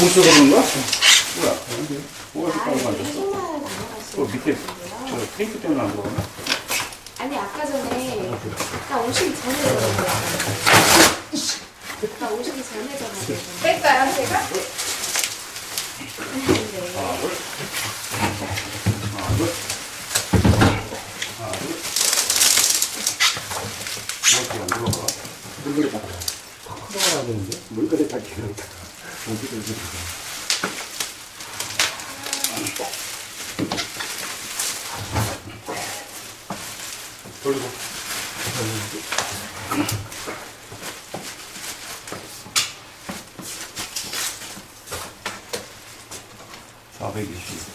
뭉쳐서 그런가? 뭐야? 뭐가 이렇게 만졌어? 또 밑에 저 테이프 때문에 안 그러나? 아니 아까 전에 나 오시기 전에 전화했어요. 나 오시기 전에 전화했어요. 뺄까요, 제가? 하나, 둘. 하나, 둘. 하나, 둘. 이렇게 안 들어가. 물그릇 다 풀어야 되는데? 물그릇 다 기름다. 어디서 이렇게 돌리고. 420.